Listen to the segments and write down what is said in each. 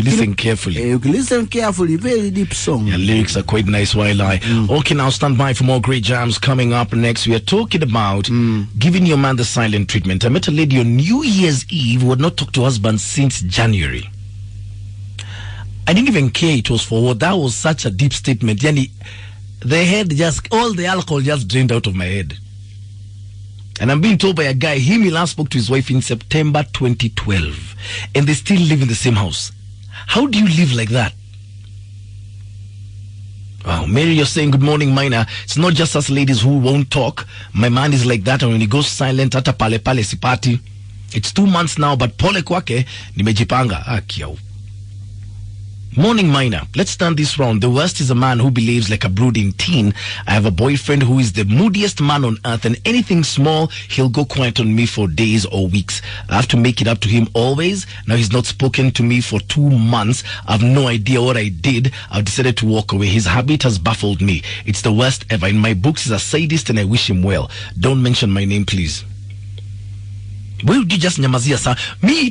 Listen carefully. You listen carefully. Very deep song. Yeah, lyrics are quite nice while I. Okay, now stand by for more great jams coming up next. We are talking about giving your man the silent treatment. I met a lady on New Year's Eve who had not talked to her husband since January. I didn't even care it was for what. That was such a deep statement. Yani, all the alcohol just drained out of my head. And I'm being told by a guy, he last spoke to his wife in September 2012. And they still live in the same house. How do you live like that? Wow, Mary, you're saying good morning, Mina. It's not just us ladies who won't talk. My man is like that, and when he goes silent, ata pale pale sipati. It's 2 months now, but pole kwake, nimejipanga. Kiao. Morning, Mina. Let's turn this round. The worst is a man who behaves like a brooding teen. I have a boyfriend who is the moodiest man on earth, and anything small, he'll go quiet on me for days or weeks. I have to make it up to him always. Now he's not spoken to me for 2 months. I have no idea what I did. I've decided to walk away. His habit has baffled me. It's the worst ever. In my books, he's a sadist, and I wish him well. Don't mention my name, please. Why would you just nyamazia, sir?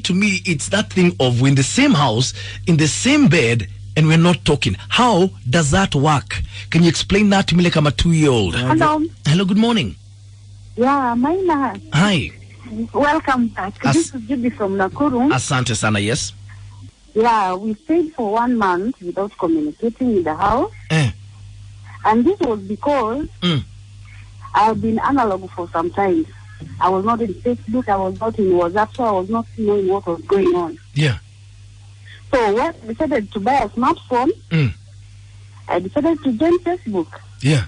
To me, it's that thing of we're in the same house, in the same bed, and we're not talking. How does that work? Can you explain that to me like I'm a 2-year-old? Hello. Hello, good morning. Yeah, Maina. Hi. Welcome back. This is Judy from Nakuru. Asante sana, yes. Yeah, we stayed for 1 month without communicating in the house. And this was because I've been analog for some time. I was not in Facebook, I was not in WhatsApp, so I was not knowing what was going on. Yeah. So when I decided to buy a smartphone, I decided to join Facebook. Yeah.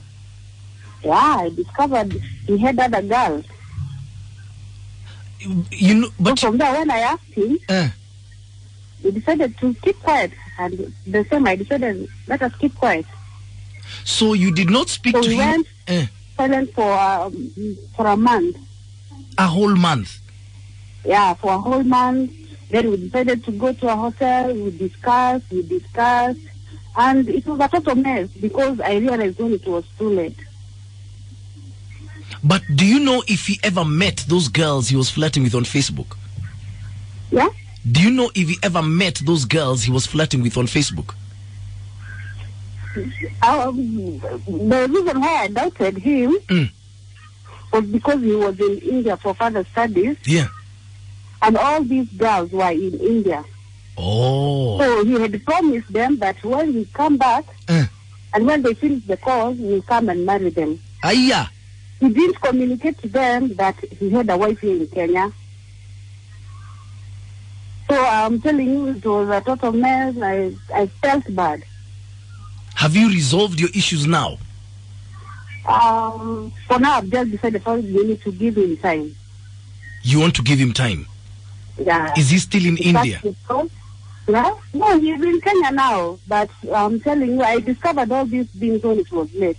Yeah, I discovered he had other girls. You know, but so from there, when I asked him, he decided to keep quiet. And the same, I decided, let us keep quiet. So you did not speak to him? We went silent for a month. A whole month? Yeah, for a whole month. Then we decided to go to a hotel. We discussed. And it was a total mess because I realized when it was too late. But do you know if he ever met those girls he was flirting with on Facebook? Yeah? Do you know if he ever met those girls he was flirting with on Facebook? The reason why I doubted him was because he was in India for further studies. Yeah. And all these girls were in India. Oh. So he had promised them that when we come back, and when they finish the course, we'll come and marry them. Aya. He didn't communicate to them that he had a wife here in Kenya. So I'm telling you, it was a total mess. I felt bad. Have you resolved your issues now? For now, I've just decided we need to give him time. You want to give him time? Yeah. Is he still in India? Yeah? No, he's in Kenya now. But I'm telling you, I discovered all these things when it was late.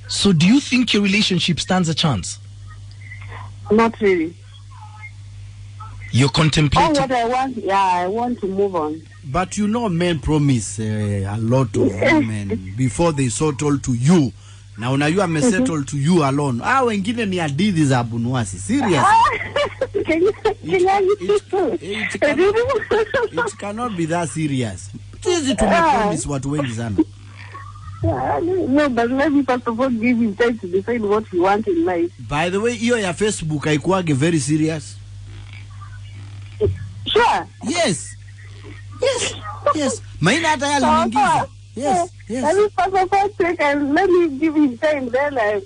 So do you think your relationship stands a chance? Not really. You're contemplating? What I want, I want to move on. But you know, men promise a lot of women before they settle to you. Now you are settled to you alone. Wengine ni hadithi za Abunuwasi. Serious. It cannot be that serious. It is to promise watu wengi sana. No, but let me first of all give him time to decide what he wants in life. By the way, hiyo ya Facebook haikuwage very serious. Sure. Yes. Maina hata yale nyingiza. Yes. Let me first of all take and let me give him time. Then I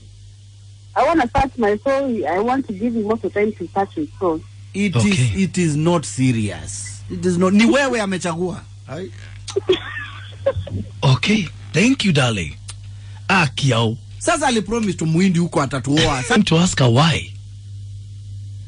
want to touch my soul. I want to give him also time to touch his soul. It is not serious. It is not. Ni wewe amechagua. Okay. Thank you, darling. Kiao. Sasa ali promise to muindi huko atatuoa. I'm to ask her why.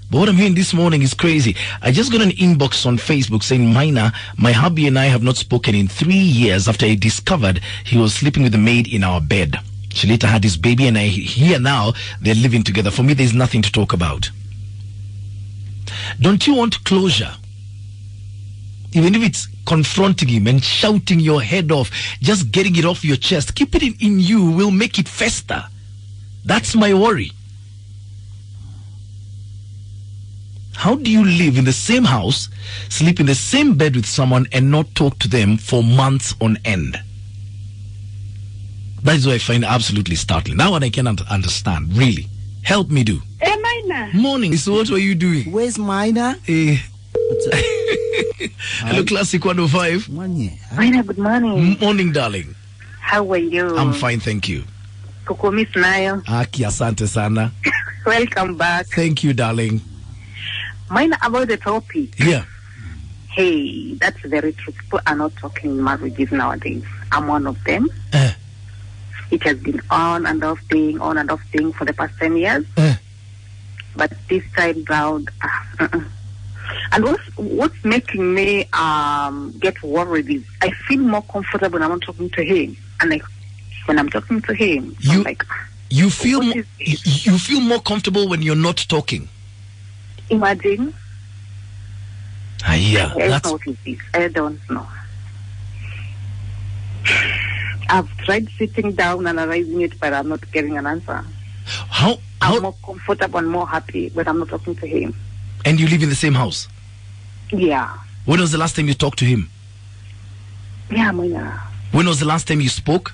But what I'm hearing this morning is crazy. I just got an inbox on Facebook saying, Mina, my hubby and I have not spoken in 3 years after I discovered he was sleeping with a maid in our bed. She later had his baby and here now they're living together. For me, there's nothing to talk about. Don't you want closure? Even if it's confronting him and shouting your head off, just getting it off your chest, keep it in you will make it fester. That's my worry. How do you live in the same house, sleep in the same bed with someone, and not talk to them for months on end? That is what I find absolutely startling. That one I cannot understand, really. Help me do. Hey, Mina. Morning. So what were you doing? Where's Mina? Hello, Classic 105. Mina, good morning. Morning, darling. How are you? I'm fine, thank you. Kukumiss nayo. Aki, asante sana. Welcome back. Thank you, darling. Mina, about the topic. Yeah. Hey, that's very true. People are not talking marriages nowadays. I'm one of them. It has been on and off thing for the past 10 years. But this time round, and what's making me get worried is I feel more comfortable when I'm talking to him. And like when I'm talking to him, I'm like, you feel more comfortable when you're not talking. Imagine. Yeah, that's what it is. I don't know. I've tried sitting down and analyzing it, but I'm not getting an answer. I'm more comfortable and more happy when I'm not talking to him. And you live in the same house? Yeah. When was the last time you talked to him? Yeah, Mina. When was the last time you spoke?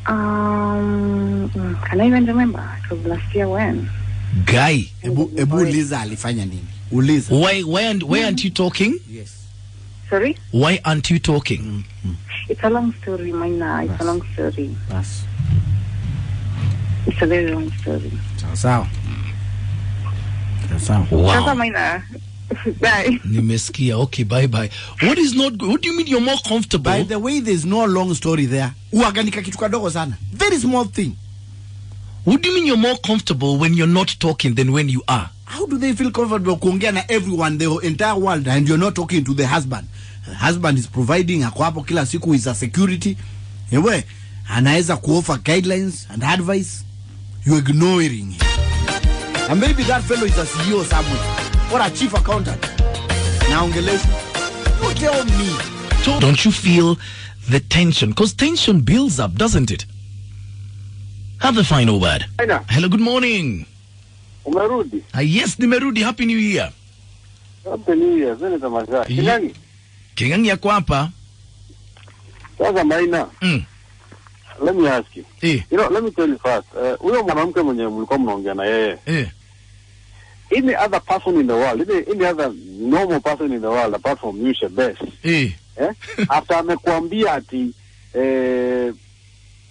Can I even remember? It was last year when? Guy. Ebu Liza alifanya nini? Uliza. Why aren't you talking? Yes. Sorry? Why aren't you talking? It's a long story, Mina. It's a long story. Yes. It's a very long story. Sawa. Wow. Sasa, Mina. Bye. Nimesikia. Okay, bye. What is not good? What do you mean you're more comfortable? By the way, there's no long story there. Uaganika kitu kadogo sana. Very small thing. What do you mean you're more comfortable when you're not talking than when you are? How do they feel comfortable kuongea na everyone, the entire world, and you're not talking to the husband? The husband is providing, ako hapo kila siku, is a security. Ewe, anaweza kuoffer guidelines and advice. You're ignoring him. And maybe that fellow is a CEO somewhere, or a chief accountant. Naongelesha. You tell me. Don't you feel the tension? Because tension builds up, doesn't it? Have the final word. Hello, good morning. Umerudi? Yes, nimerudi. Happy New Year. Happy New Year. Zene tamasha. Kingangi? Kingangi yako hapa. Sasa Maina. Let me ask you. You know, let me tell you first. Huyo mwanamke mwenye mlikuwa mnaongea na yeye. Any other person in the world, any other normal person in the world apart from you, Shebes. After amekuambia ati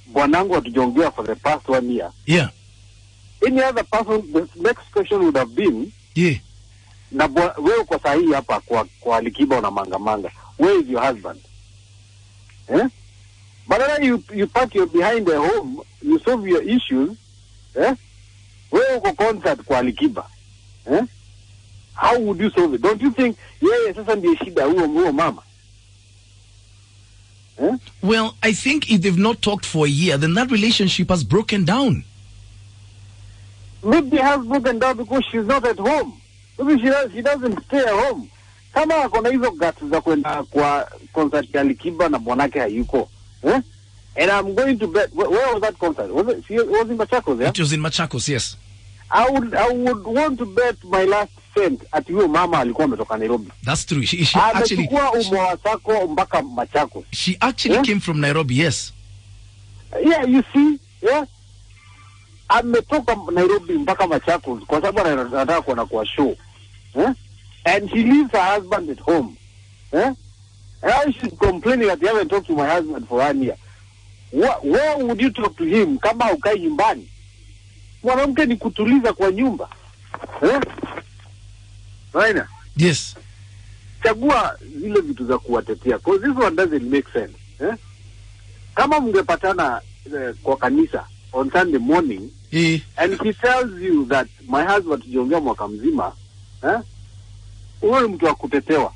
bwanangu atujongea for the past 1 year. Yeah. Any other person, the next question would have been, na wewe uko sahihi hapa kwa Alikiba una manga. Where is your husband? But then you park your behind the home, you solve your issues. Wewe uko concert kwa Alikiba. How would you solve it? Don't you think sasa ndiye shida huo mama? Well, I think if they've not talked for a year, then that relationship has broken down. Maybe has broken down because she's not at home. Maybe she doesn't stay at home. Kama akona hizo guts za kwenda kwa concert ya Alikiba na bwanake hayuko. And I'm going to bet, where was that concert? Was it in Machakos, yeah? It was in Machakos, yes. I would want to bet my last cent at huyo mama alikuwa ametoka Nairobi. That's true. She actually umawasako mpaka Machakos. She actually came from Nairobi, yes. Yeah, you see, ametoka Nairobi mpaka Machakos kwa sababu anataka kuona kwa show. And she leaves her husband at home. And now she's complaining that you haven't talked to my husband for 1 year. Where would you talk to him kama ukai nyumbani? Mwanamke ni kutuliza kwa nyumba. Raina? Yes. Chagua zile vitu za kuwatetea. Because this one doesn't make sense. Kama mngepatana kwa kanisa on Sunday morning, and he tells you that my husband tujiongea mwaka mzima, wewe mtu wa kutetewa.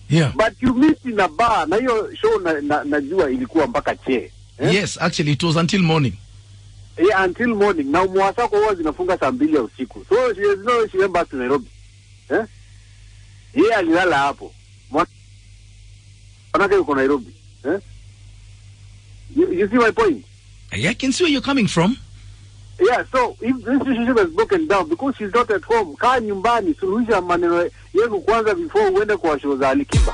Yeah. But you meet in a bar, na hiyo show najua ilikuwa mpaka che. Yes, actually it was until morning. Yeah, until morning. Na mwasako huwa zinafunga saa 2 ya usiku. So she went back to Nairobi. Yeah, alilala hapo. Mwanake yuko Nairobi. You see my point? I can see where you're coming from. Yeah, so if this relationship has broken down because she's not at home, kaa nyumbani, suluhisha maneno yenu kwanza before uende kwa show za Alikiba.